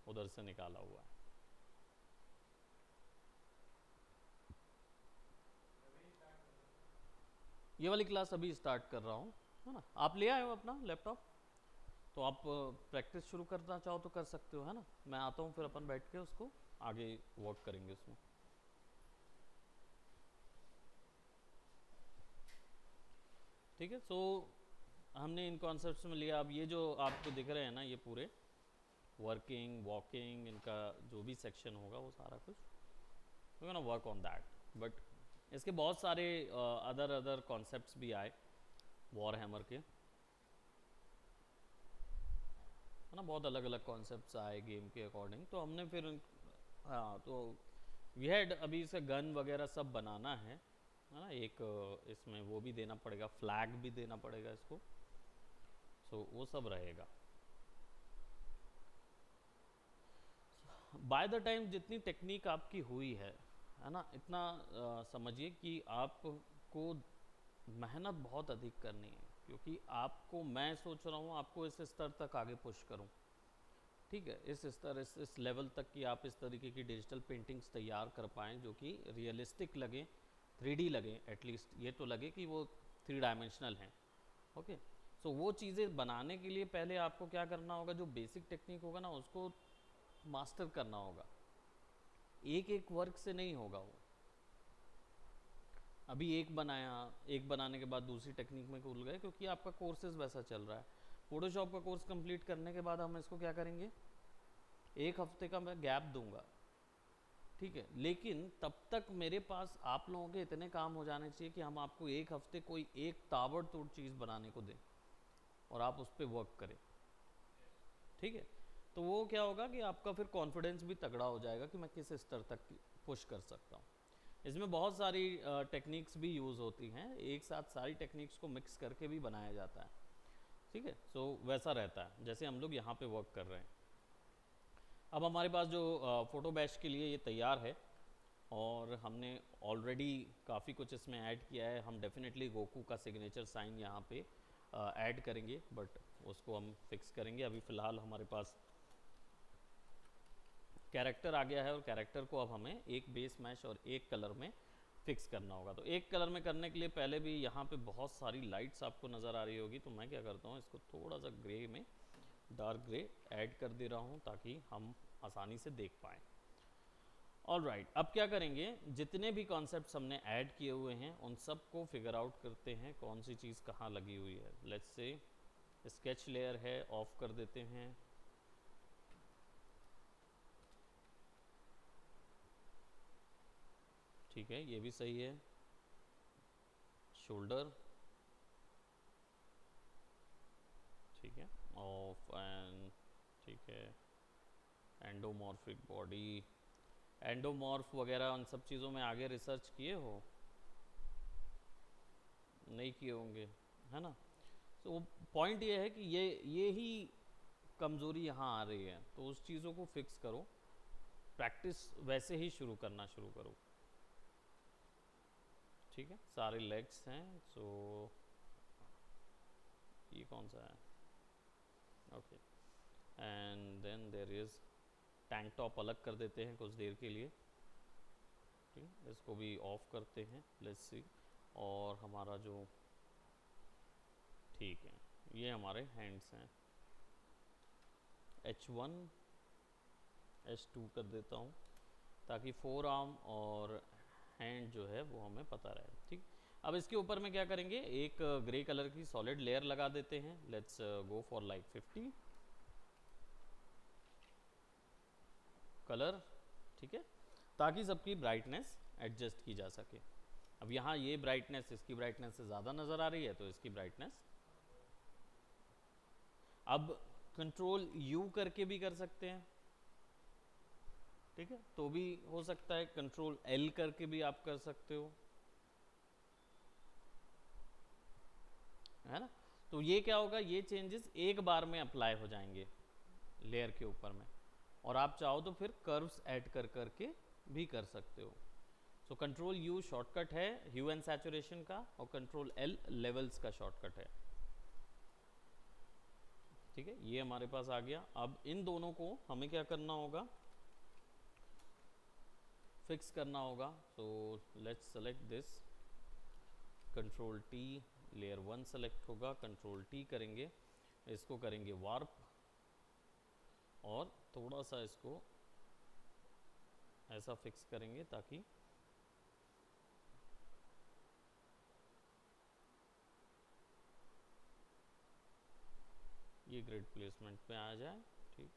उधर से निकाला हुआ है। ये वाली क्लास अभी स्टार्ट कर रहा हूँ, है ना। आप ले आए हो अपना लैपटॉप, तो आप प्रैक्टिस शुरू करना चाहो तो कर सकते हो, है ना। मैं आता हूँ फिर अपन बैठ के उसको आगे वर्क करेंगे उसमें। ठीक है, सो हमने इन कॉन्सेप्ट्स में लिया। अब ये जो आपको दिख रहे हैं ना, ये पूरे वर्किंग वॉकिंग इनका जो भी सेक्शन होगा वो सारा कुछ we gonna work on that. But इसके बहुत सारे अदर कॉन्सेप्ट्स भी आए वॉर हैमर के, है ना। बहुत अलग अलग कॉन्सेप्ट्स आए गेम के अकॉर्डिंग, तो हमने फिर हाँ, तो वी हैड अभी इसे गन वगैरह सब बनाना है ना। एक इसमें वो भी देना पड़ेगा, फ्लैग भी देना पड़ेगा इसको, सो वो सब रहेगा। बाय द टाइम जितनी टेक्निक आपकी हुई है ना, इतना समझिए कि आपको मेहनत बहुत अधिक करनी है, क्योंकि आपको, मैं सोच रहा हूँ आपको इस स्तर तक आगे पुश करूँ। ठीक है, इस स्तर इस लेवल तक कि आप इस तरीके की डिजिटल पेंटिंग्स तैयार कर पाएँ जो कि रियलिस्टिक लगे, 3D लगे, एटलीस्ट ये तो लगे कि वो 3 डायमेंशनल हैं। ओके, सो वो चीज़ें बनाने के लिए पहले आपको क्या करना होगा, जो बेसिक टेक्निक होगा ना उसको मास्टर करना होगा। एक एक वर्क से नहीं होगा वो। अभी एक बनाया, एक बनाने के बाद दूसरी टेक्निक में भूल गए, क्योंकि आपका कोर्सेज वैसा चल रहा है। फोटोशॉप का कोर्स कंप्लीट करने के बाद हम इसको क्या करेंगे, एक हफ्ते का मैं गैप दूंगा, ठीक है। लेकिन तब तक मेरे पास आप लोगों के इतने काम हो जाने चाहिए कि हम आपको एक हफ्ते कोई एक ताबड़तोड़ चीज़ बनाने को दें और आप उस पर वर्क करें। ठीक है, तो वो क्या होगा कि आपका फिर कॉन्फिडेंस भी तगड़ा हो जाएगा कि मैं किस स्तर तक पुश कर सकता हूँ। इसमें बहुत सारी टेक्निक्स भी यूज़ होती हैं, एक साथ सारी टेक्निक्स को मिक्स करके भी बनाया जाता है। ठीक है, सो वैसा रहता है जैसे हम लोग यहाँ पे वर्क कर रहे हैं। अब हमारे पास जो फ़ोटो बैच के लिए ये तैयार है, और हमने ऑलरेडी काफ़ी कुछ इसमें ऐड किया है। हम डेफिनेटली गोकू का सिग्नेचर साइन यहाँ पे ऐड करेंगे, बट उसको हम फिक्स करेंगे। अभी फ़िलहाल हमारे पास कैरेक्टर आ गया है, और कैरेक्टर को अब हमें एक बेस मैश और एक कलर में फिक्स करना होगा। तो एक कलर में करने के लिए पहले भी यहाँ पे बहुत सारी लाइट्स आपको नज़र आ रही होगी, तो मैं क्या करता हूँ, इसको थोड़ा सा ग्रे में, डार्क ग्रे ऐड कर दे रहा हूँ ताकि हम आसानी से देख पाएँ। ऑल राइट, अब क्या करेंगे, जितने भी कॉन्सेप्ट्स हमने ऐड किए हुए हैं उन सब को फिगर आउट करते हैं कौन सी चीज़ कहाँ लगी हुई है। लेट्स से स्केच लेयर है, ऑफ कर देते हैं। ठीक है, ये भी सही है। शोल्डर, ठीक है, ऑफ एंड, ठीक है। एंडोमॉर्फिक बॉडी, एंडोमॉर्फ वगैरह उन सब चीज़ों में आगे रिसर्च किए हो, नहीं किए होंगे, है ना। तो पॉइंट ये है कि ये ही कमज़ोरी यहाँ आ रही है, तो उस चीज़ों को फिक्स करो, प्रैक्टिस वैसे ही शुरू करना शुरू करो। ठीक है, सारे लेग्स हैं, सो ये कौन सा है, okay. And then there is tank top, अलग कर देते हैं कुछ देर के लिए। ठीक है, इसको भी ऑफ करते हैं, लेट्स सी। और हमारा जो, ठीक है, ये हमारे हैंड्स हैं, H1 H2 कर देता हूँ ताकि फोर आर्म और हैंड जो है वो हमें पता रहे। ठीक, अब इसके ऊपर में क्या करेंगे, एक ग्रे कलर की सॉलिड लेयर लगा देते हैं। Let's go for like 50 colour, ठीक है, ताकि सबकी ब्राइटनेस एडजस्ट की जा सके। अब यहाँ ये ब्राइटनेस इसकी ब्राइटनेस से ज़्यादा नज़र आ रही है, तो इसकी ब्राइटनेस, अब कंट्रोल यू करके भी कर सकते हैं, ठीक है, तो भी हो सकता है। कंट्रोल एल करके भी आप कर सकते हो, है ना। तो ये क्या होगा, ये चेंजेस एक बार में अप्लाई हो जाएंगे लेयर के ऊपर में, और आप चाहो तो फिर कर्व्स ऐड कर करके भी कर सकते हो। सो कंट्रोल यू शॉर्टकट है ह्यू एंड सैचुरेशन का, और कंट्रोल एल लेवल्स का शॉर्टकट है। ठीक है, ये हमारे पास आ गया। अब इन दोनों को हमें क्या करना होगा, फिक्स करना होगा। So let's select this, control T, layer 1 select होगा, कंट्रोल टी करेंगे, इसको करेंगे वार्प और थोड़ा सा इसको ऐसा फिक्स करेंगे ताकि ये ग्रिड प्लेसमेंट पे आ जाए। ठीक,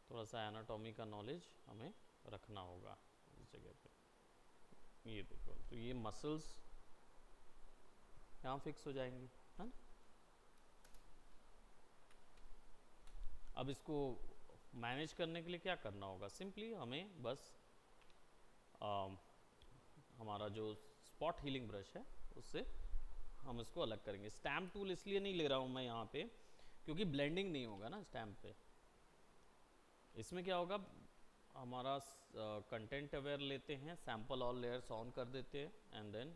थोड़ा सा एनाटॉमी का नॉलेज हमें रखना होगा इस जगह पे। ये देखो, तो ये मसल्स यहाँ फिक्स हो जाएंगी, है ना। अब इसको मैनेज करने के लिए क्या करना होगा, सिंपली हमें बस हमारा जो स्पॉट हीलिंग ब्रश है उससे हम इसको अलग करेंगे। स्टैम्प टूल इसलिए नहीं ले रहा हूँ मैं यहाँ पे क्योंकि ब्लेंडिंग नहीं होगा ना स्टैम्प पे। इसमें क्या होगा, हमारा कंटेंट अवेयर लेते हैं, सैंपल ऑल लेयर्स ऑन कर देते हैं and then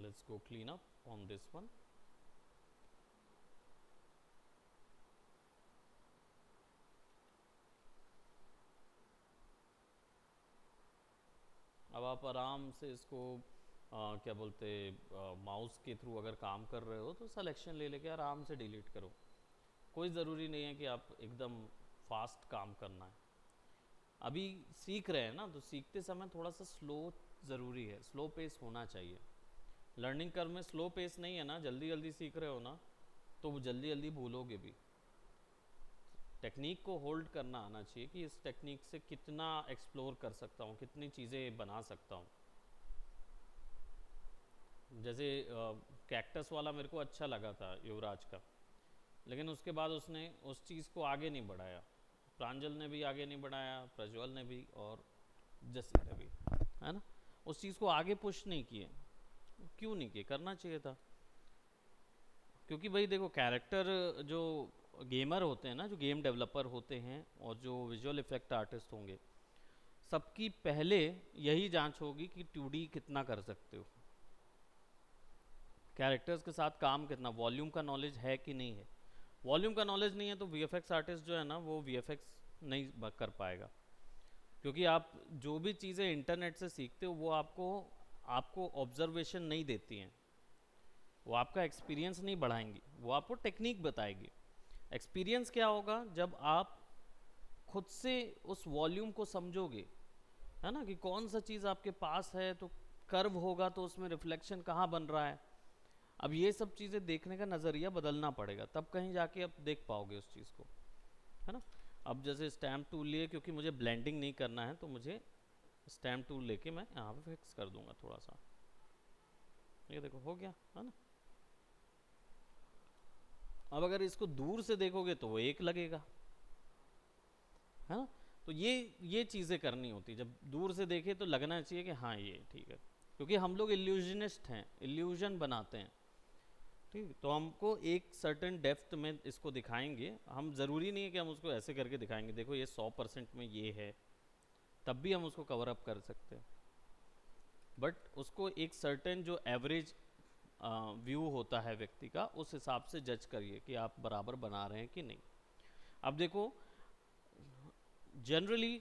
let's go clean up on this one। अब आप आराम से इसको क्या बोलते, माउस के थ्रू अगर काम कर रहे हो तो सिलेक्शन ले लेके आराम से डिलीट करो। कोई ज़रूरी नहीं है कि आप एकदम फास्ट काम करना है। अभी सीख रहे हैं ना, तो सीखते समय थोड़ा सा स्लो ज़रूरी है, स्लो पेस होना चाहिए। लर्निंग कर्व में स्लो पेस नहीं है ना, जल्दी जल्दी सीख रहे हो ना तो वो जल्दी जल्दी भूलोगे भी। टेक्निक को होल्ड करना आना चाहिए कि इस टेक्निक से कितना एक्सप्लोर कर सकता हूँ, कितनी चीज़ें बना सकता हूँ। जैसे कैक्टस वाला मेरे को अच्छा लगा था युवराज का, लेकिन उसके बाद उसने उस चीज़ को आगे नहीं बढ़ाया। प्रांजल ने भी आगे नहीं बढ़ाया, प्रज्वल ने भी, और जसी ने भी, है ना। उस चीज़ को आगे पुश नहीं किए। क्यों नहीं किए, करना चाहिए था। क्योंकि भाई देखो, कैरेक्टर जो गेमर होते हैं ना, जो गेम डेवलपर होते हैं और जो विजुअल इफेक्ट आर्टिस्ट होंगे, सबकी पहले यही जांच होगी कि 2D कितना कर सकते हो, कैरेक्टर्स के साथ काम कितना, वॉल्यूम का नॉलेज है कि नहीं है। वॉल्यूम का नॉलेज नहीं है तो VFX आर्टिस्ट जो है ना वो VFX नहीं कर पाएगा। क्योंकि आप जो भी चीज़ें इंटरनेट से सीखते हो वो आपको ऑब्जर्वेशन नहीं देती हैं, वो आपका एक्सपीरियंस नहीं बढ़ाएंगी, वो आपको टेक्निक बताएगी। एक्सपीरियंस क्या होगा, जब आप खुद से उस वॉल्यूम को समझोगे, है ना, कि कौन सा चीज़ आपके पास है, तो कर्व होगा तो उसमें रिफ्लेक्शन कहाँ बन रहा है। अब ये सब चीज़ें देखने का नज़रिया बदलना पड़ेगा, तब कहीं जाके आप देख पाओगे उस चीज़ को, है ना। अब जैसे स्टैम्प टूल लिए, क्योंकि मुझे ब्लेंडिंग नहीं करना है तो मुझे स्टैम्प टूल लेके मैं यहाँ पे फिक्स कर दूंगा थोड़ा सा। ये देखो हो गया, है ना। अब अगर इसको दूर से देखोगे तो वो एक लगेगा, है ना। तो ये चीज़ें करनी होती, जब दूर से देखे तो लगना चाहिए कि हाँ ये ठीक है, क्योंकि हम लोग इल्यूजनिस्ट हैं, इल्यूजन बनाते हैं। ठीक, तो हमको एक सर्टेन डेप्थ में इसको दिखाएंगे, हम ज़रूरी नहीं है कि हम उसको ऐसे करके दिखाएंगे, देखो ये 100% में ये है, तब भी हम उसको कवर अप कर सकते हैं। बट उसको एक सर्टेन जो एवरेज व्यू होता है व्यक्ति का, उस हिसाब से जज करिए कि आप बराबर बना रहे हैं कि नहीं। अब देखो, जनरली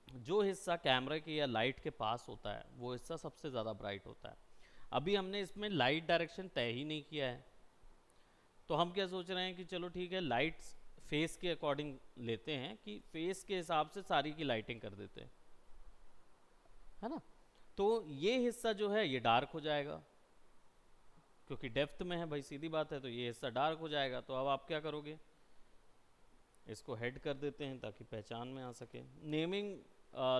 जो हिस्सा कैमरे के या लाइट के पास होता है वो हिस्सा सबसे ज़्यादा ब्राइट होता है। अभी हमने इसमें लाइट डायरेक्शन तय ही नहीं किया है, तो हम क्या सोच रहे हैं कि चलो ठीक है, लाइट्स फेस के अकॉर्डिंग लेते हैं, कि फेस के हिसाब से सारी की लाइटिंग कर देते हैं, है ना। तो ये हिस्सा जो है ये डार्क हो जाएगा, क्योंकि डेप्थ में है भाई, सीधी बात है, तो ये हिस्सा डार्क हो जाएगा। तो अब आप क्या करोगे, इसको हेड कर देते हैं ताकि पहचान में आ सके। नेमिंग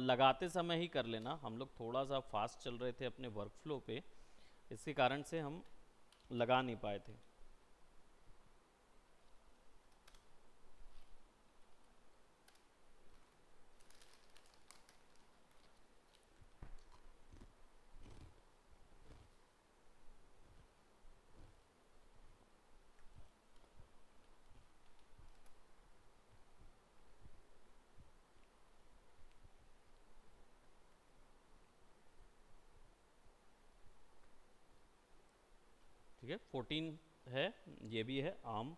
लगाते समय ही कर लेना, हम लोग थोड़ा सा फास्ट चल रहे थे अपने वर्कफ्लो पे, इसके कारण से हम लगा नहीं पाए थे। ठीक है, 14 है, ये भी है आर्म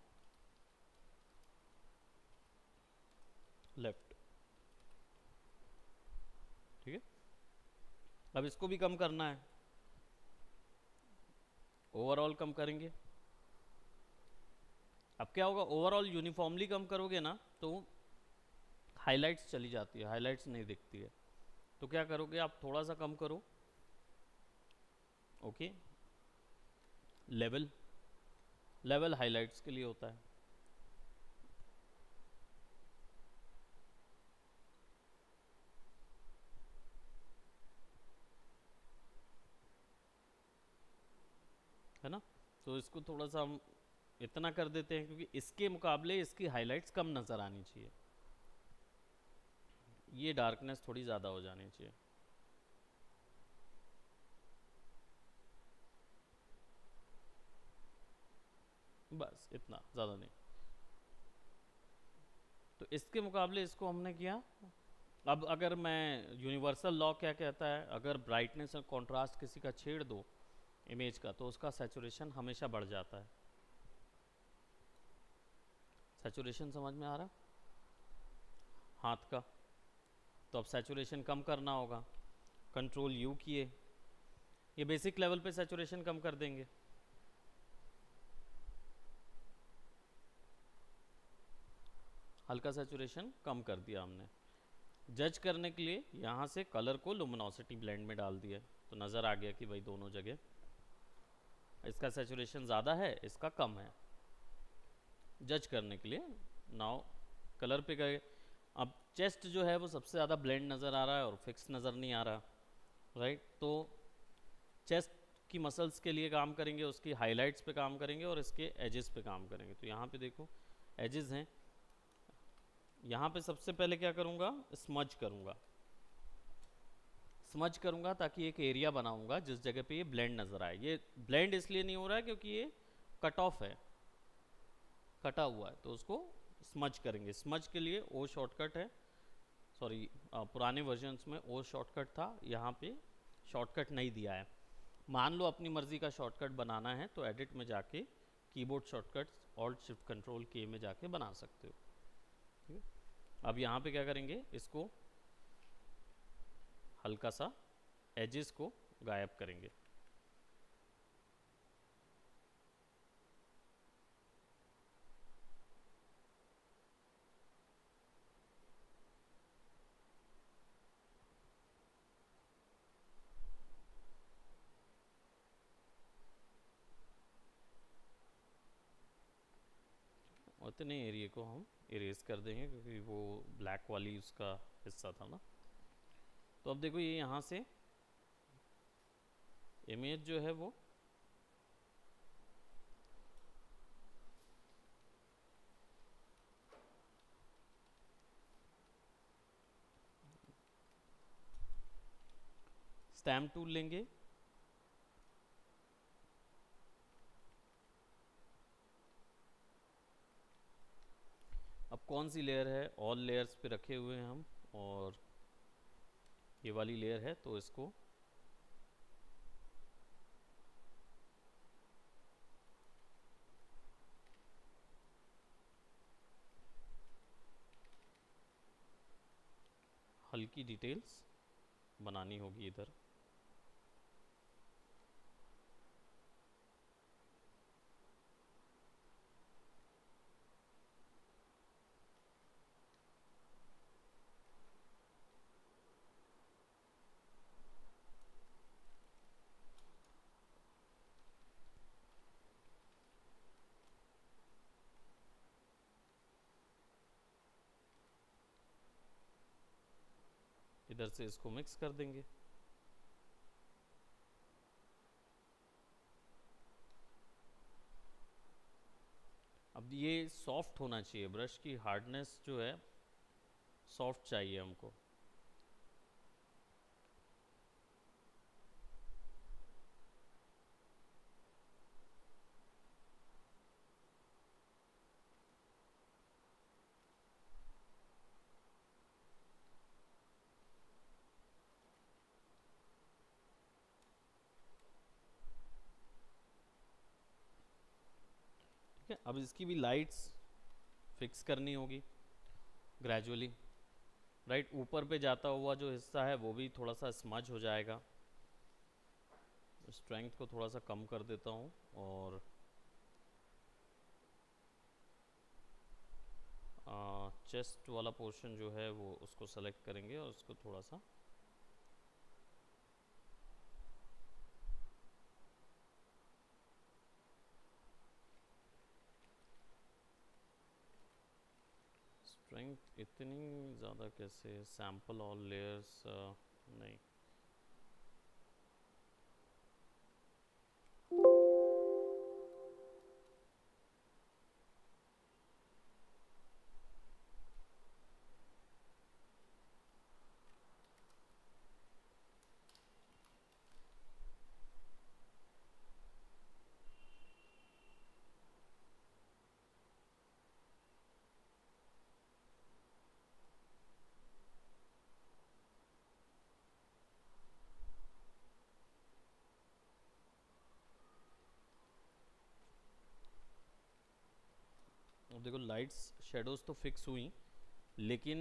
लेफ्ट, ठीक है। अब इसको भी कम करना है, ओवरऑल कम करेंगे। अब क्या होगा, ओवरऑल यूनिफॉर्मली कम करोगे ना तो हाइलाइट्स चली जाती है, हाइलाइट्स नहीं दिखती है। तो क्या करोगे आप, थोड़ा सा कम करो, ओके। लेवल, लेवल हाइलाइट्स के लिए होता है ना। तो इसको थोड़ा सा हम इतना कर देते हैं क्योंकि इसके मुकाबले इसकी हाइलाइट्स कम नज़र आनी चाहिए, ये डार्कनेस थोड़ी ज़्यादा हो जानी चाहिए। बस इतना, ज़्यादा नहीं। तो इसके मुकाबले इसको हमने किया। अब अगर मैं, यूनिवर्सल लॉ क्या कहता है, अगर ब्राइटनेस और कंट्रास्ट किसी का छेड़ दो इमेज का तो उसका सैचुरेशन हमेशा बढ़ जाता है। सैचुरेशन समझ में आ रहा, हाथ का। तो अब सैचुरेशन कम करना होगा, कंट्रोल यू किए, ये बेसिक लेवल पे सैचुरेशन कम कर देंगे। हल्का सैचुरेशन कम कर दिया हमने। जज करने के लिए यहाँ से कलर को लुमिनोसिटी ब्लेंड में डाल दिया, तो नज़र आ गया कि भाई दोनों जगह इसका सैचुरेशन ज़्यादा है, इसका कम है। जज करने के लिए नाउ कलर पे गए। अब चेस्ट जो है वो सबसे ज़्यादा ब्लेंड नज़र आ रहा है और फिक्स नज़र नहीं आ रहा, राइट। तो चेस्ट की मसल्स के लिए काम करेंगे, उसकी हाइलाइट्स पे काम करेंगे और इसके एजेस पे काम करेंगे। तो यहाँ पे देखो एजेस हैं, यहाँ पे सबसे पहले क्या करूँगा, स्मज करूँगा। स्मज करूँगा ताकि एक एरिया बनाऊँगा जिस जगह पे ये ब्लेंड नज़र आए। ये ब्लेंड इसलिए नहीं हो रहा है क्योंकि ये कट ऑफ है, कटा हुआ है, तो उसको स्मज करेंगे। स्मज के लिए ओ शॉर्टकट है, सॉरी पुराने वर्जन्स में ओ शॉर्टकट था, यहाँ पे शॉर्टकट नहीं दिया है। मान लो अपनी मर्ज़ी का शॉर्टकट बनाना है तो एडिट में जाके keyboard shortcuts alt shift control के में जाके बना सकते हो, ठीक है। अब यहाँ पे क्या करेंगे, इसको हल्का सा एजेस को गायब करेंगे। उतने एरिया को हम इरेज कर देंगे क्योंकि वो ब्लैक वाली उसका हिस्सा था ना। तो अब देखो ये यहाँ से इमेज जो है वो स्टैम्प टूल लेंगे, अब कौन सी लेयर है, ऑल लेयर्स पे रखे हुए हैं हम, और ये वाली लेयर है तो इसको हल्की डिटेल्स बनानी होगी इधर। इधर से इसको मिक्स कर देंगे। अब ये सॉफ्ट होना चाहिए, ब्रश की हार्डनेस जो है सॉफ्ट चाहिए हमको। अब इसकी भी लाइट्स फिक्स करनी होगी ग्रेजुअली, राइट। ऊपर पे जाता हुआ जो हिस्सा है वो भी थोड़ा सा स्मज हो जाएगा। स्ट्रेंथ को थोड़ा सा कम कर देता हूँ और चेस्ट वाला पोर्शन जो है वो उसको सेलेक्ट करेंगे और उसको थोड़ा सा स्ट्रेंथ इतनी ज़्यादा कैसे, सैम्पल ऑल लेयर्स नहीं। अब देखो लाइट्स शेडोज तो फिक्स हुई, लेकिन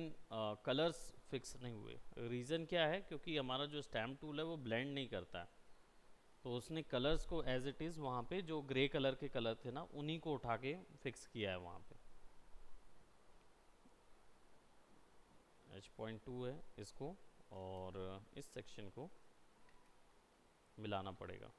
कलर्स फिक्स नहीं हुए। रीज़न क्या है, क्योंकि हमारा जो स्टैम्प टूल है वो ब्लेंड नहीं करता है, तो उसने कलर्स को एज इट इज़ वहाँ पे जो ग्रे कलर के कलर थे ना उन्हीं को उठा के फिक्स किया है वहाँ पे। H.2 है इसको, और इस सेक्शन को मिलाना पड़ेगा।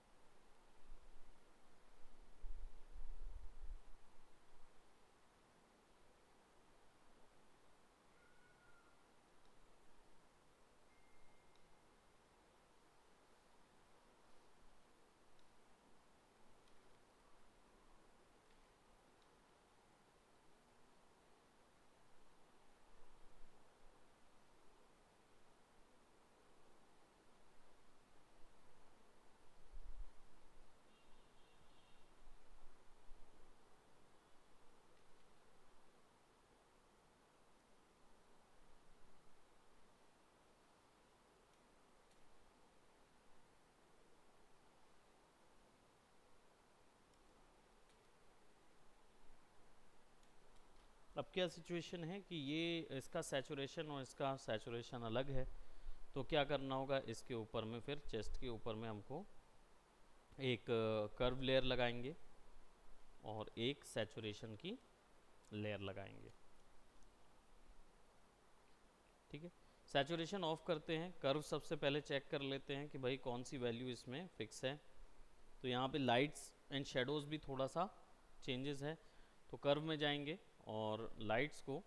अब क्या सिचुएशन है कि ये इसका सैचुरेशन और इसका सैचुरेशन अलग है, तो क्या करना होगा, इसके ऊपर में फिर चेस्ट के ऊपर में हमको एक कर्व लेयर लगाएंगे और एक सैचुरेशन की लेयर लगाएंगे। ठीक है, सैचुरेशन ऑफ करते हैं, कर्व सबसे पहले चेक कर लेते हैं कि भाई कौन सी वैल्यू इसमें फिक्स है। तो यहाँ पे लाइट्स एंड शेडोज भी थोड़ा सा चेंजेस है, तो कर्व में जाएंगे और लाइट्स को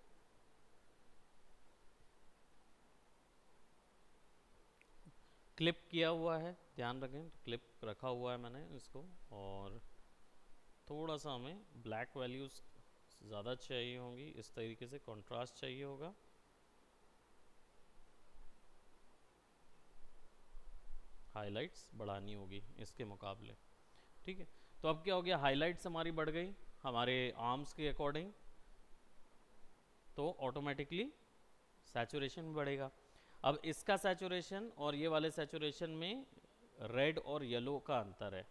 क्लिप किया हुआ है, ध्यान रखें, तो क्लिप रखा हुआ है मैंने इसको, और थोड़ा सा हमें ब्लैक वैल्यूज़ ज़्यादा चाहिए होंगी, इस तरीके से कंट्रास्ट चाहिए होगा। हाइलाइट्स बढ़ानी होगी इसके मुकाबले। ठीक है, तो अब क्या हो गया, हाइलाइट्स हमारी बढ़ गई हमारे आर्म्स के अकॉर्डिंग, तो ऑटोमेटिकली सैचुरेशन बढ़ेगा। अब इसका सैचुरेशन और ये वाले सैचुरेशन में रेड और येलो का अंतर है,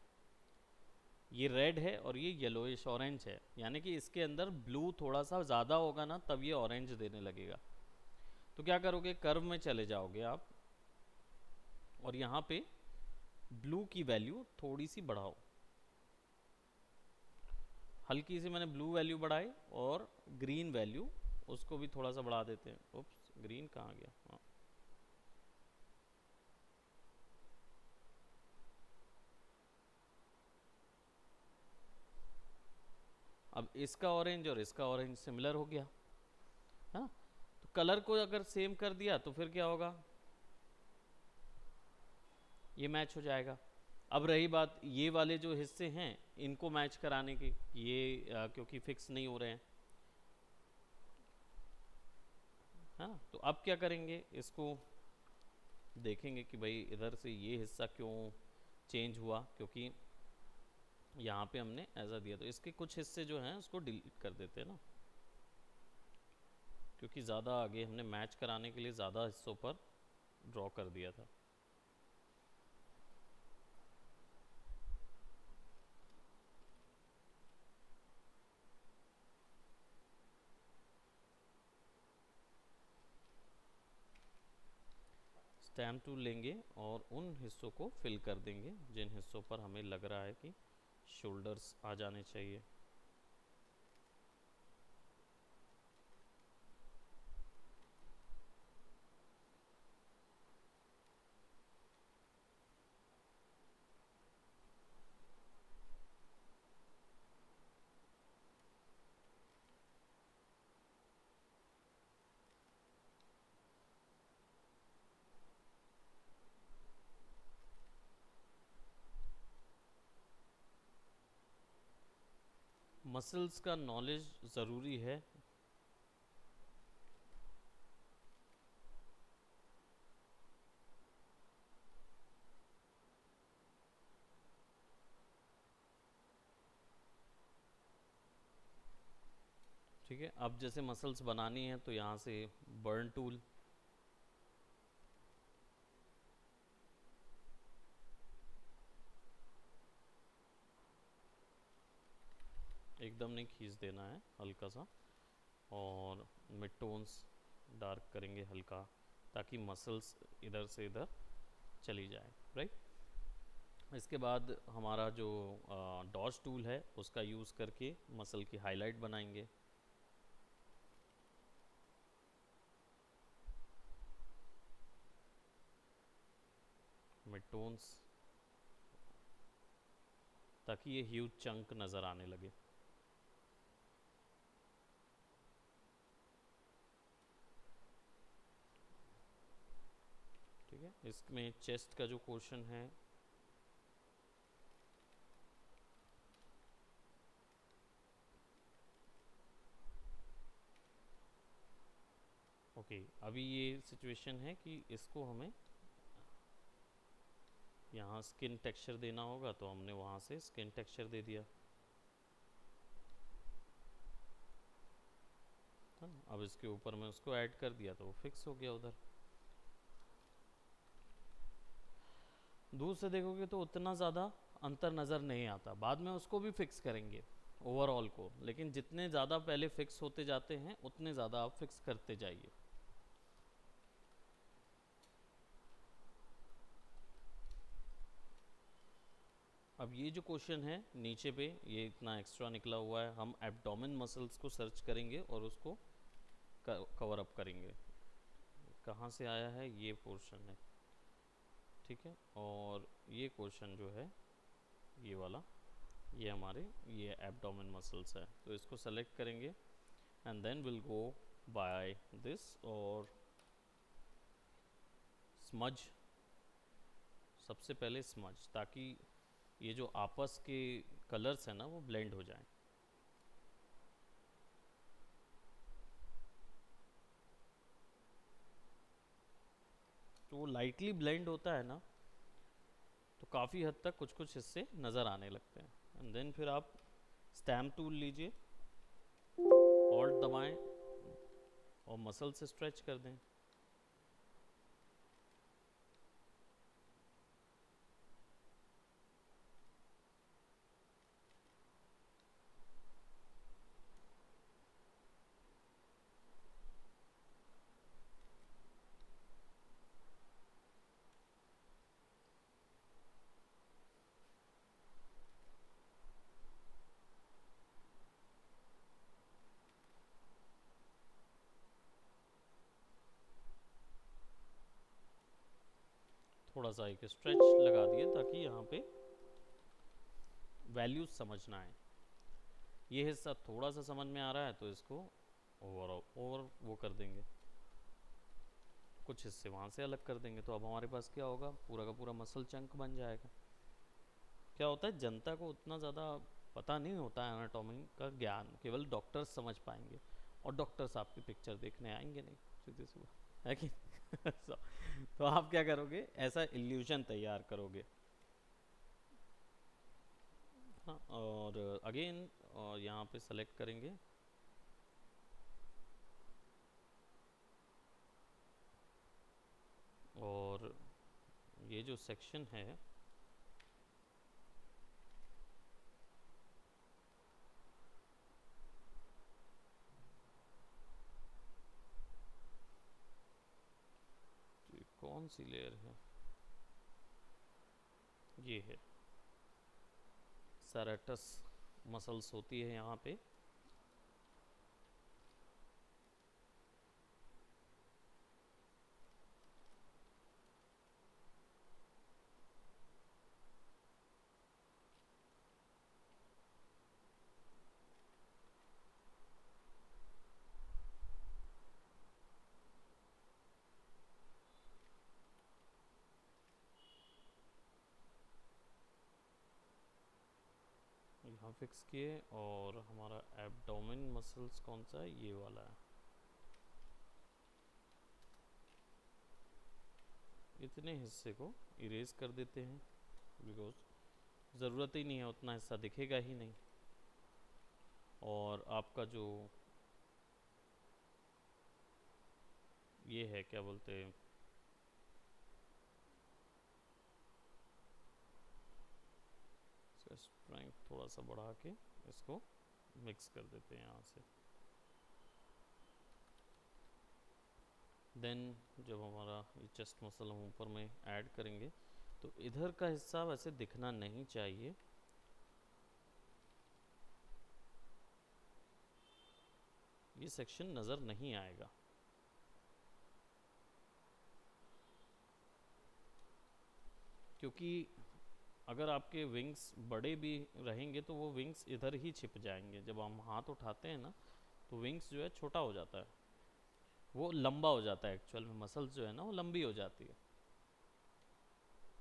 ये रेड है और ये येलोइश ऑरेंज है, यानी कि इसके अंदर ब्लू थोड़ा सा ज़्यादा होगा ना तब ये ऑरेंज देने लगेगा। तो क्या करोगे, कर्व में चले जाओगे आप और यहाँ पे ब्लू की वैल्यू थोड़ी सी बढ़ाओ, हल्की सी मैंने ब्लू वैल्यू बढ़ाई, और ग्रीन वैल्यू उसको भी थोड़ा सा बढ़ा देते हैं। उप्स, ग्रीन कहाँ गया, हाँ। अब इसका ऑरेंज और इसका ऑरेंज सिमिलर हो गया, हाँ। तो कलर को अगर सेम कर दिया तो फिर क्या होगा, ये मैच हो जाएगा। अब रही बात ये वाले जो हिस्से हैं इनको मैच कराने की, ये क्योंकि फिक्स नहीं हो रहे हैं, हाँ। तो अब क्या करेंगे, इसको देखेंगे कि भाई इधर से ये हिस्सा क्यों चेंज हुआ, क्योंकि यहाँ पे हमने ऐसा दिया, तो इसके कुछ हिस्से जो हैं उसको डिलीट कर देते हैं ना, क्योंकि ज़्यादा आगे हमने मैच कराने के लिए ज़्यादा हिस्सों पर ड्रॉ कर दिया था। स्टैम्प टूल लेंगे और उन हिस्सों को फिल कर देंगे जिन हिस्सों पर हमें लग रहा है कि शोल्डर्स आ जाने चाहिए। मसल्स का नॉलेज ज़रूरी है। ठीक है, अब जैसे मसल्स बनानी है तो यहाँ से बर्न टूल, एकदम नहीं खींच देना है, हल्का सा, और मिड टोन्स डार्क करेंगे हल्का, ताकि मसल्स इधर से इधर चली जाए, राइट। इसके बाद हमारा जो डॉज टूल है उसका यूज़ करके मसल की हाईलाइट बनाएंगे। मिड टोन्स, ताकि ये ह्यूज चंक नज़र आने लगे। ठीक है, इसमें चेस्ट का जो पोर्शन है ओके, अभी ये सिचुएशन है कि इसको हमें यहाँ स्किन टेक्सचर देना होगा, तो हमने वहाँ से स्किन टेक्सचर दे दिया। अब इसके ऊपर में उसको ऐड कर दिया तो वो फिक्स हो गया उधर। दूर से देखोगे तो उतना ज़्यादा अंतर नज़र नहीं आता, बाद में उसको भी फिक्स करेंगे ओवरऑल को, लेकिन जितने ज़्यादा पहले फिक्स होते जाते हैं उतने ज़्यादा आप फिक्स करते जाइए। अब ये जो क्वेश्चन है नीचे पे ये इतना एक्स्ट्रा निकला हुआ है, हम एब्डोमेन मसल्स को सर्च करेंगे और उसको कवर अप करेंगे। कहाँ से आया है, ये पोर्शन है, ठीक है। और ये क्वेश्चन जो है ये वाला, ये हमारे ये एब्डोमेन मसल्स है, तो इसको सेलेक्ट करेंगे and then will go by this और स्मज, सबसे पहले स्मज, ताकि ये जो आपस के कलर्स हैं ना वो ब्लेंड हो जाएं। तो वो लाइटली ब्लेंड होता है ना, तो काफ़ी हद तक कुछ कुछ हिस्से नज़र आने लगते हैं। एंड देन फिर आप स्टैम्प टूल लीजिए, ऑल्ट दबाएं और मसल से स्ट्रेच कर दें। थोड़ा सा एक स्ट्रेच लगा दिए ताकि यहाँ पे वैल्यूज समझना है। ये हिस्सा थोड़ा सा समझ में आ रहा है तो इसको ओवर वो कर देंगे, कुछ हिस्से वहाँ से अलग कर देंगे, तो अब हमारे पास क्या होगा, पूरा का पूरा मसल चंक बन जाएगा। क्या होता है, जनता को उतना ज़्यादा पता नहीं होता है एनाटॉमी का ज्ञान, केवल डॉक्टर्स समझ पाएंगे, और डॉक्टर्स आपकी पिक्चर देखने आएंगे नहीं सीधे सुबह, है कि तो आप क्या करोगे, ऐसा इल्यूजन तैयार करोगे। हाँ, और अगेन यहाँ पे सेलेक्ट करेंगे और ये जो सेक्शन है कौन कौन सी लेयर है, ये है सेरेटस मसल्स होती है यहाँ पे। यहाँ फिक्स किए, और हमारा एब्डोमेन मसल्स कौन सा है, ये वाला है। इतने हिस्से को इरेज कर देते हैं, बिकॉज ज़रूरत ही नहीं है, उतना हिस्सा दिखेगा ही नहीं। और आपका जो ये है, क्या बोलते हैं, इसका स्ट्रेंथ थोड़ा सा बढ़ा के इसको मिक्स कर देते हैं यहाँ से। देन जब हमारा ये चेस्ट मसल हम ऊपर में ऐड करेंगे, तो इधर का हिस्सा वैसे दिखना नहीं चाहिए, ये सेक्शन नज़र नहीं आएगा। क्योंकि अगर आपके विंग्स बड़े भी रहेंगे तो वो विंग्स इधर ही छिप जाएंगे। जब हम हाथ उठाते हैं ना, तो विंग्स जो है छोटा हो जाता है, वो लंबा हो जाता है, एक्चुअल में मसल्स जो है ना वो लंबी हो जाती है,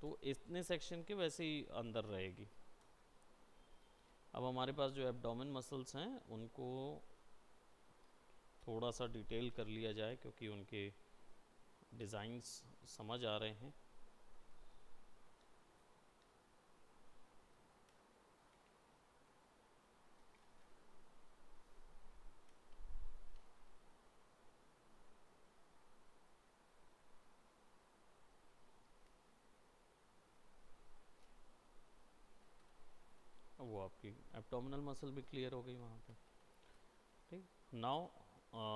तो इतने सेक्शन के वैसे ही अंदर रहेगी। अब हमारे पास जो एब्डोमेन मसल्स हैं उनको थोड़ा सा डिटेल कर लिया जाए, क्योंकि उनके डिज़ाइंस समझ आ रहे हैं। वो आपकी एब्डोमिनल मसल भी क्लियर हो गई वहाँ पे। ठीक, नाउ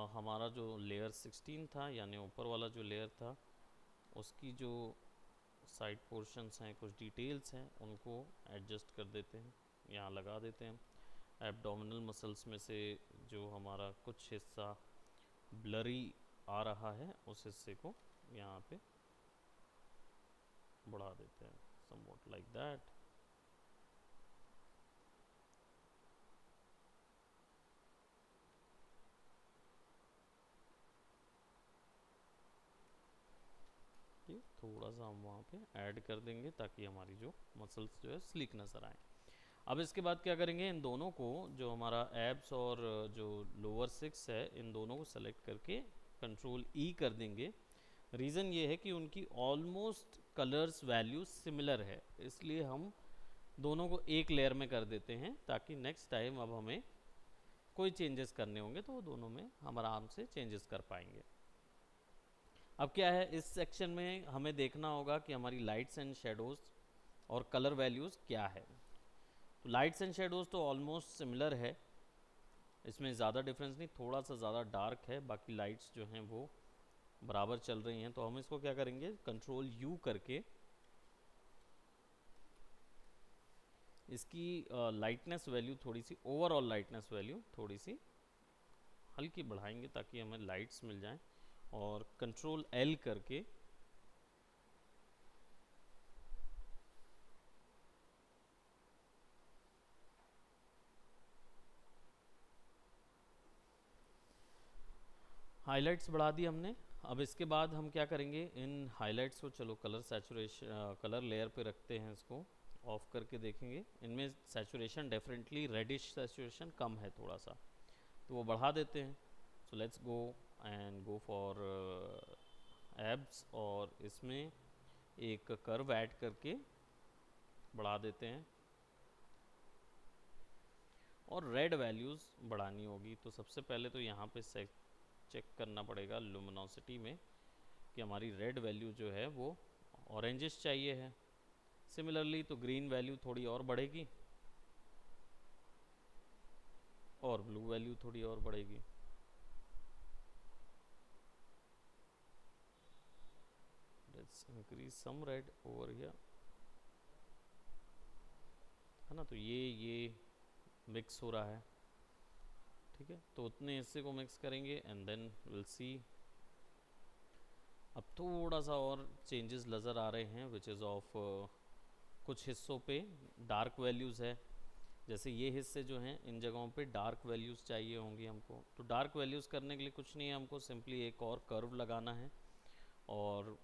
हमारा जो लेयर 16 था, यानी ऊपर वाला जो लेयर था, उसकी जो साइड पोर्शंस हैं, कुछ डिटेल्स हैं, उनको एडजस्ट कर देते हैं, यहाँ लगा देते हैं। एब्डोमिनल मसल्स में से जो हमारा कुछ हिस्सा ब्लरी आ रहा है, उस हिस्से को यहाँ पे बढ़ा देते हैं, समवॉट लाइक दैट। ये थोड़ा सा हम वहाँ पे ऐड कर देंगे, ताकि हमारी जो मसल्स जो है स्लीक नज़र आए। अब इसके बाद क्या करेंगे, इन दोनों को, जो हमारा एब्स और जो लोअर 6 है, इन दोनों को सेलेक्ट करके कंट्रोल ई कर देंगे। रीज़न ये है कि उनकी ऑलमोस्ट कलर्स वैल्यू सिमिलर है, इसलिए हम दोनों को एक लेयर में कर देते हैं, ताकि नेक्स्ट टाइम अब हमें कोई चेंजेस करने होंगे तो वो दोनों में हम आराम से चेंजेस कर पाएंगे। अब क्या है, इस सेक्शन में हमें देखना होगा कि हमारी लाइट्स एंड शेडोज़ और कलर वैल्यूज़ क्या है। तो लाइट्स एंड शेडोज़ तो ऑलमोस्ट सिमिलर है, इसमें ज़्यादा डिफरेंस नहीं, थोड़ा सा ज़्यादा डार्क है, बाकी लाइट्स जो हैं वो बराबर चल रही हैं। तो हम इसको क्या करेंगे, कंट्रोल यू करके इसकी लाइटनेस वैल्यू थोड़ी सी, ओवरऑल लाइटनेस वैल्यू थोड़ी सी हल्की बढ़ाएंगे, ताकि हमें लाइट्स मिल जाएं। और कंट्रोल एल करके हाइलाइट्स बढ़ा दी हमने। अब इसके बाद हम क्या करेंगे, इन हाइलाइट्स को, चलो कलर सैचुरेशन, कलर लेयर पे रखते हैं, इसको ऑफ करके देखेंगे। इनमें सैचुरेशन डेफिनेटली रेडिश सैचुरेशन कम है थोड़ा सा, तो वो बढ़ा देते हैं। So let's go and go for abs, और इसमें एक कर्व ऐड करके बढ़ा देते हैं। और रेड वैल्यूज़ बढ़ानी होगी, तो सबसे पहले तो यहाँ पे चेक करना पड़ेगा लुमिनोसिटी में कि हमारी रेड वैल्यू जो है वो ऑरेंजिश चाहिए है। सिमिलरली तो ग्रीन वैल्यू थोड़ी और बढ़ेगी, और ब्लू वैल्यू थोड़ी और बढ़ेगी। Let's increase some red over here, है ना। तो ये मिक्स हो रहा है, ठीक है। तो उतने हिस्से को मिक्स करेंगे एंड देन विल सी। अब थोड़ा सा और चेंजेस नज़र आ रहे हैं विच इज़ ऑफ कुछ हिस्सों पे डार्क वैल्यूज़ है। जैसे ये हिस्से जो हैं इन जगहों पे डार्क वैल्यूज़ चाहिए होंगी हमको। तो डार्क वैल्यूज़ करने के लिए कुछ नहीं है, हमको सिंपली एक और कर्व लगाना है और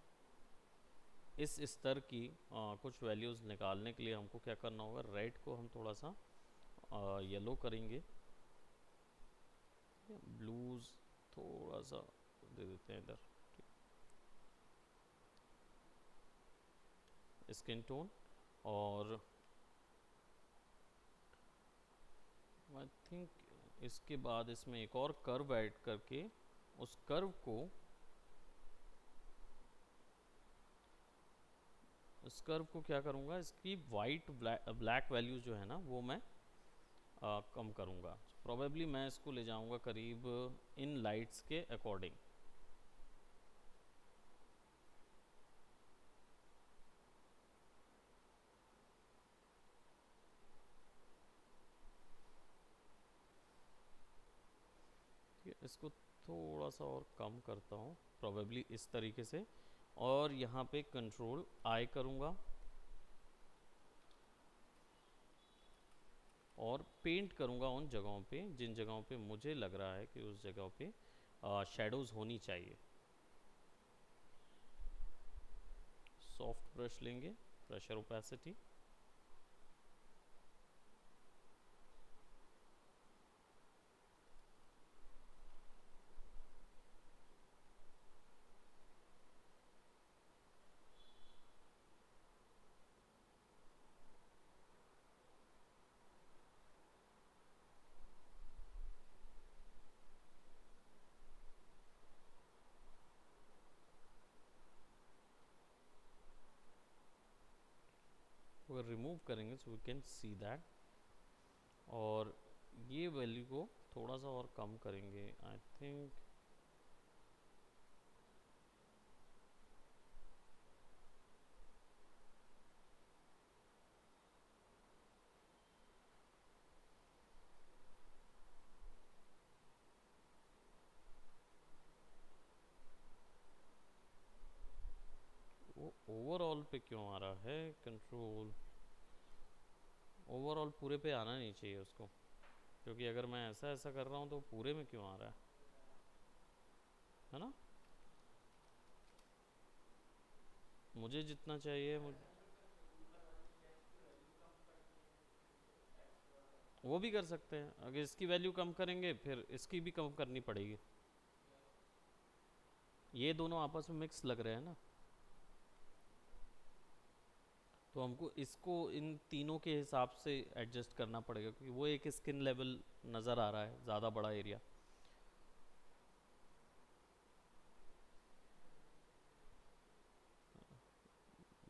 इस स्तर की कुछ वैल्यूज़ निकालने के लिए हमको क्या करना होगा, रेड को हम थोड़ा सा येलो करेंगे, ब्लूज़ थोड़ा सा दे देते हैं इधर, स्किन टोन। और आई थिंक इसके बाद इसमें एक और कर्व ऐड करके उस कर्व को, इस कर्व को क्या करूँगा, इसकी वाइट ब्लैक वैल्यू जो है ना वो मैं कम करूँगा। प्रोबेबली मैं इसको ले जाऊँगा करीब इन लाइट्स के अकॉर्डिंग। ठीक है, इसको थोड़ा सा और कम करता हूँ प्रोबेबली इस तरीके से, और यहाँ पे कंट्रोल आई करूँगा और पेंट करूँगा उन जगहों पे जिन जगहों पे मुझे लग रहा है कि उस जगहों पे शेडोज़ होनी चाहिए। सॉफ्ट ब्रश लेंगे, प्रेशर ओपेसिटी, अगर रिमूव करेंगे so we can see that. और ये वैल्यू को थोड़ा सा और कम करेंगे, आई थिंक वो ओवरऑल पे क्यों आ रहा है कंट्रोल, ओवरऑल पूरे पे आना नहीं चाहिए उसको, क्योंकि अगर मैं ऐसा ऐसा कर रहा हूँ तो पूरे में क्यों आ रहा है ना। मुझे जितना चाहिए वो भी कर सकते हैं। अगर इसकी वैल्यू कम करेंगे फिर इसकी भी कम करनी पड़ेगी। ये दोनों आपस में मिक्स लग रहे हैं ना, तो हमको इसको इन तीनों के हिसाब से एडजस्ट करना पड़ेगा, क्योंकि वो एक स्किन लेवल नज़र आ रहा है ज़्यादा बड़ा एरिया।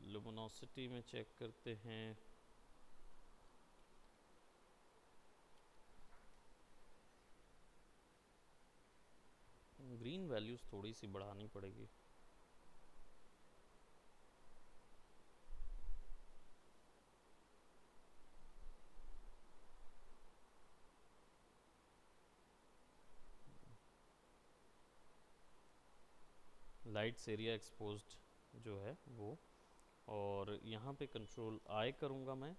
लुमिनोसिटी में चेक करते हैं, ग्रीन वैल्यूज़ थोड़ी सी बढ़ानी पड़ेगी। लाइट्स एरिया एक्सपोज्ड जो है वो, और यहाँ पे कंट्रोल आई करूँगा मैं।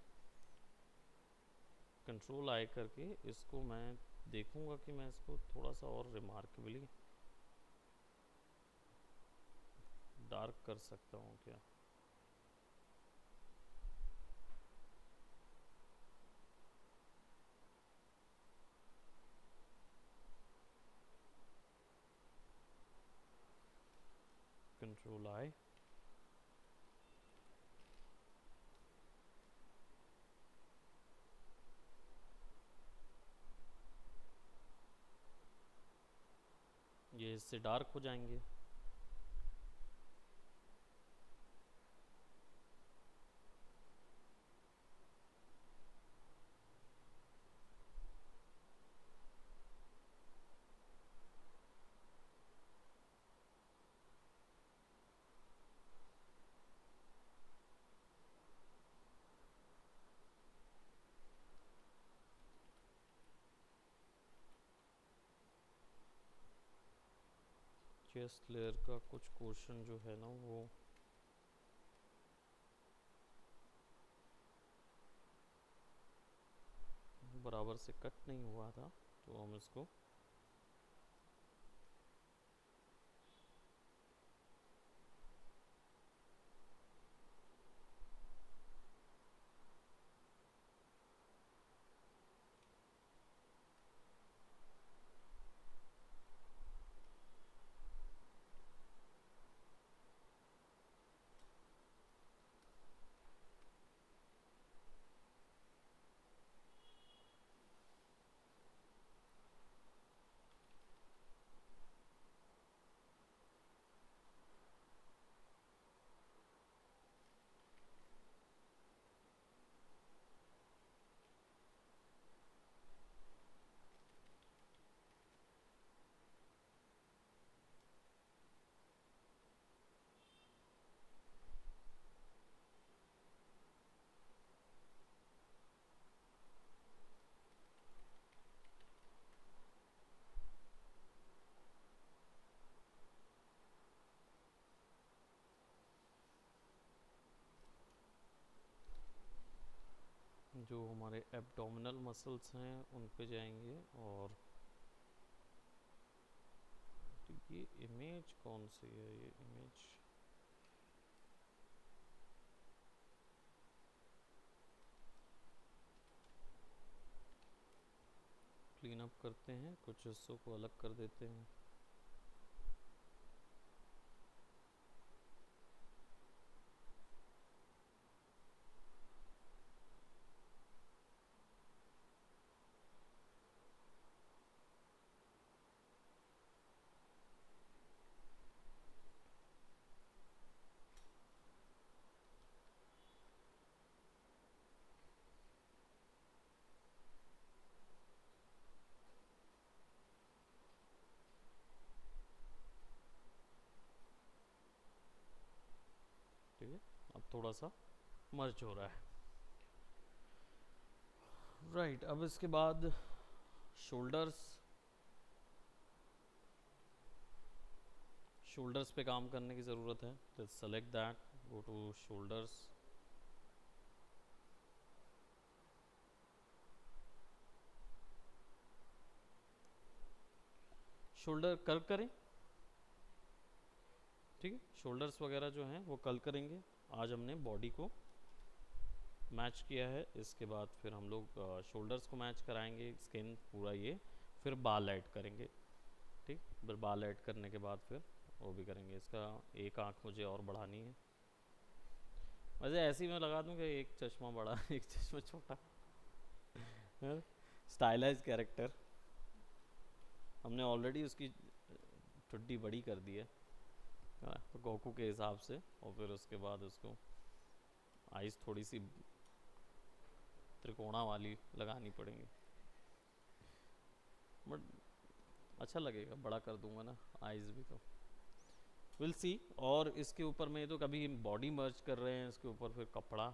कंट्रोल आई करके इसको मैं देखूँगा कि मैं इसको थोड़ा सा और रिमार्केबली डार्क कर सकता हूँ क्या। कंट्रोल आई, ये इससे डार्क हो जाएंगे। फेस लेयर का कुछ क्वेश्चन जो है ना वो बराबर से कट नहीं हुआ था, तो हम इसको जो हमारे एब्डोमिनल मसल्स हैं उन पे जाएंगे। और तो ये इमेज कौन सी है, ये इमेज क्लीन अप करते हैं, कुछ हिस्सों को अलग कर देते हैं। ठीक है, अब थोड़ा सा मर्ज हो रहा है। राइट, अब इसके बाद शोल्डर्स, शोल्डर्स पे काम करने की ज़रूरत है। तो select that, go to shoulders, shoulder curve करें। ठीक है, शोल्डर्स वगैरह जो हैं वो कर्ल करेंगे। आज हमने बॉडी को मैच किया है, इसके बाद फिर हम लोग शोल्डर्स को मैच कराएंगे, स्किन पूरा ये, फिर बाल ऐड करेंगे। ठीक, फिर बाल ऐड करने के बाद फिर वो भी करेंगे। इसका एक आँख मुझे और बढ़ानी है। वैसे ऐसे ही मैं लगा दूँ कि एक चश्मा बड़ा एक चश्मा छोटा, स्टाइलाइज कैरेक्टर। हमने ऑलरेडी उसकी ठुड्डी बड़ी कर दी है तो गोकू के हिसाब से, और फिर उसके बाद उसको आइज़ थोड़ी सी त्रिकोणा वाली लगानी पड़ेंगी, बट अच्छा लगेगा, बड़ा कर दूंगा ना आइज़ भी, तो विल सी। और इसके ऊपर में तो कभी बॉडी मर्ज कर रहे हैं, इसके ऊपर फिर कपड़ा,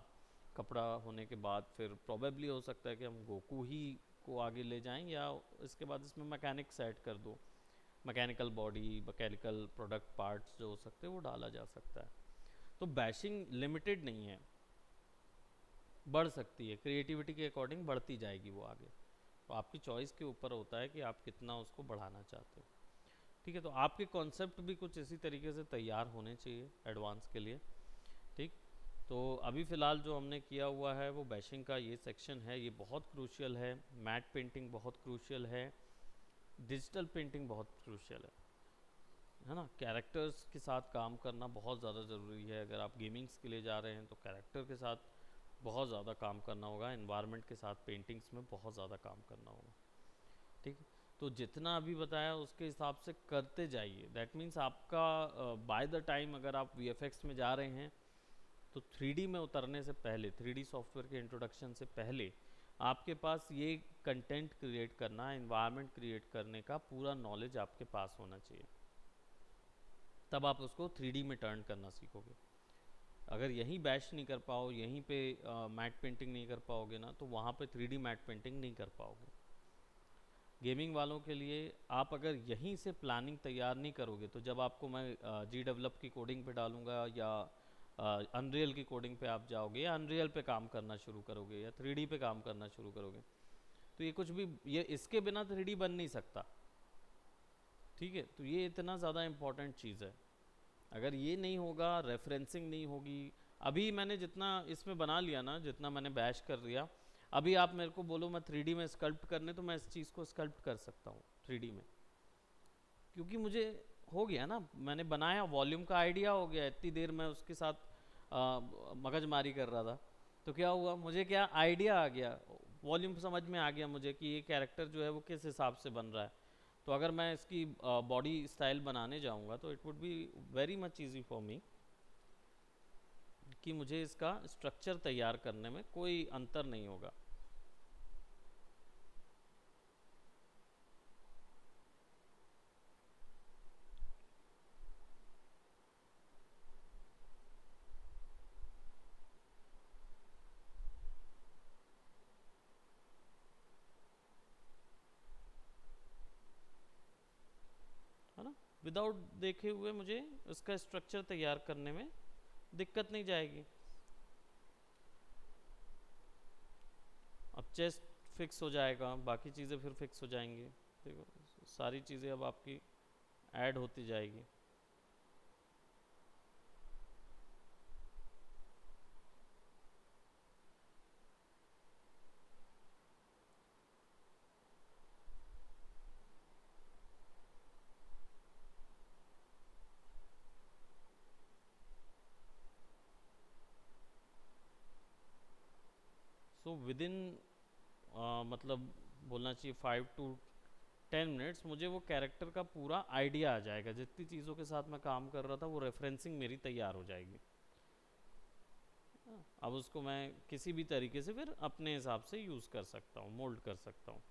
कपड़ा होने के बाद फिर प्रोबेबली हो सकता है कि हम गोकू ही को आगे ले जाएं, या इसके बाद इसमें मैकेनिक्स ऐड कर दो, mechanical body, mechanical product parts जो हो सकते हैं वो डाला जा सकता है। तो बैशिंग लिमिटेड नहीं है, बढ़ सकती है, क्रिएटिविटी के अकॉर्डिंग बढ़ती जाएगी वो आगे। तो आपकी चॉइस के ऊपर होता है कि आप कितना उसको बढ़ाना चाहते हो। ठीक है, तो आपके कॉन्सेप्ट भी कुछ इसी तरीके से तैयार होने चाहिए एडवांस के लिए। ठीक, तो अभी फ़िलहाल जो हमने किया हुआ है वो बैशिंग का ये सेक्शन है, ये बहुत क्रूशियल है। मैट पेंटिंग बहुत क्रूशियल है, डिजिटल पेंटिंग बहुत क्रूशियल है ना। कैरेक्टर्स के साथ काम करना बहुत ज़्यादा ज़रूरी है। अगर आप गेमिंग्स के लिए जा रहे हैं तो कैरेक्टर के साथ बहुत ज़्यादा काम करना होगा, इन्वायरमेंट के साथ पेंटिंग्स में बहुत ज़्यादा काम करना होगा। ठीक है, तो जितना अभी बताया उसके हिसाब से करते जाइए। दैट मीन्स आपका बाय द टाइम अगर आप वीएफएक्स में जा रहे हैं तो 3D में उतरने से पहले, 3D सॉफ्टवेयर के इंट्रोडक्शन से पहले आपके पास ये कंटेंट क्रिएट करना, इन्वायरमेंट क्रिएट करने का पूरा नॉलेज आपके पास होना चाहिए, तब आप उसको 3D में टर्न करना सीखोगे। अगर यहीं बैश नहीं कर पाओ, यहीं पे मैट पेंटिंग नहीं कर पाओगे ना, तो वहाँ पे 3D मैट पेंटिंग नहीं कर पाओगे। गेमिंग वालों के लिए आप अगर यहीं से प्लानिंग तैयार नहीं करोगे तो जब आपको मैं जी डेवलप की कोडिंग पे डालूंगा या अनरियल की कोडिंग पे आप जाओगे या अनरियल पे काम करना शुरू करोगे या 3D पे काम करना शुरू करोगे, तो ये कुछ भी, ये इसके बिना 3D बन नहीं सकता। ठीक है, तो ये इतना ज़्यादा इम्पोर्टेंट चीज़ है। अगर ये नहीं होगा, रेफरेंसिंग नहीं होगी, अभी मैंने जितना इसमें बना लिया ना, जितना मैंने बैश कर लिया, अभी आप मेरे को बोलो मैं 3D में स्कल्प्ट करने, तो मैं इस चीज़ को स्कल्प्ट कर सकता हूँ 3D में, क्योंकि मुझे हो गया ना, मैंने बनाया, वॉल्यूम का आइडिया हो गया, इतनी देर मैं उसके साथ मगजमारी कर रहा था, तो क्या हुआ, मुझे क्या आइडिया आ गया, वॉल्यूम समझ में आ गया मुझे कि ये कैरेक्टर जो है वो किस हिसाब से बन रहा है। तो अगर मैं इसकी बॉडी स्टाइल बनाने जाऊंगा तो it would be very much easy for me कि मुझे इसका स्ट्रक्चर तैयार करने में कोई अंतर नहीं होगा। है ना, विदाउट देखे हुए मुझे इसका स्ट्रक्चर तैयार करने में दिक्कत नहीं जाएगी। अब चेस्ट फिक्स हो जाएगा, बाकी चीज़ें फिर फिक्स हो जाएंगी। देखो, सारी चीज़ें अब आपकी ऐड होती जाएगी। सो विद इन मतलब बोलना चाहिए 5 to 10 मिनट्स मुझे वो कैरेक्टर का पूरा आइडिया आ जाएगा, जितनी चीज़ों के साथ मैं काम कर रहा था वो रेफरेंसिंग मेरी तैयार हो जाएगी। अब उसको मैं किसी भी तरीके से फिर अपने हिसाब से यूज़ कर सकता हूँ, मोल्ड कर सकता हूँ।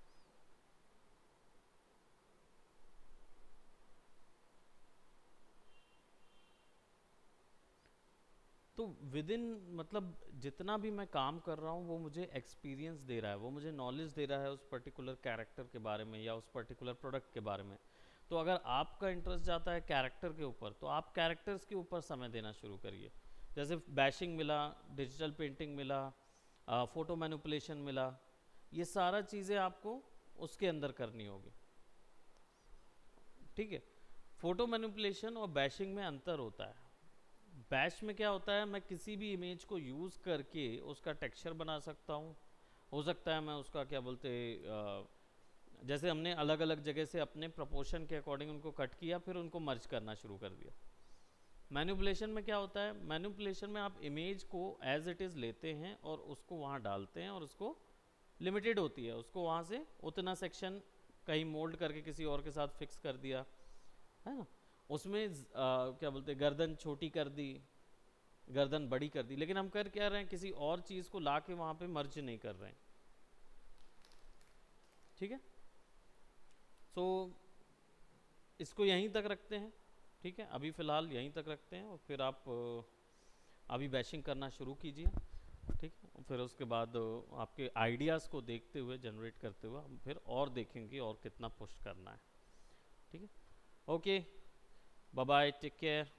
तो विद इन मतलब जितना भी मैं काम कर रहा हूँ वो मुझे एक्सपीरियंस दे रहा है, वो मुझे नॉलेज दे रहा है उस पर्टिकुलर कैरेक्टर के बारे में या उस पर्टिकुलर प्रोडक्ट के बारे में। तो अगर आपका इंटरेस्ट जाता है कैरेक्टर के ऊपर, तो आप कैरेक्टर्स के ऊपर समय देना शुरू करिए। जैसे बैशिंग मिला, डिजिटल पेंटिंग मिला, फोटो मैनिपुलेशन मिला, ये सारा चीज़ें आपको उसके अंदर करनी होगी। ठीक है, फोटो मैनिपुलेशन और बैशिंग में अंतर होता है। बैश में क्या होता है, मैं किसी भी इमेज को यूज़ करके उसका टेक्सचर बना सकता हूँ। हो सकता है मैं उसका क्या बोलते जैसे हमने अलग अलग जगह से अपने प्रोपोर्शन के अकॉर्डिंग उनको कट किया, फिर उनको मर्ज करना शुरू कर दिया। मैनिपुलेशन में क्या होता है, मैनिपुलेशन में आप इमेज को एज इट इज़ लेते हैं और उसको वहाँ डालते हैं, और उसको लिमिटेड होती है, उसको वहाँ से उतना सेक्शन कहीं मोल्ड करके किसी और के साथ फिक्स कर दिया, है ना, उसमें क्या बोलते हैं, गर्दन छोटी कर दी, गर्दन बड़ी कर दी, लेकिन हम कर क्या रहे हैं, किसी और चीज़ को ला के वहाँ पे मर्ज नहीं कर रहे हैं। ठीक है, सो इसको यहीं तक रखते हैं। ठीक है, अभी फ़िलहाल यहीं तक रखते हैं, और फिर आप अभी बैशिंग करना शुरू कीजिए। ठीक है, फिर उसके बाद आपके आइडियाज़ को देखते हुए, जनरेट करते हुए हम फिर और देखेंगे और कितना पुश करना है। ठीक है, okay, bye bye, take care.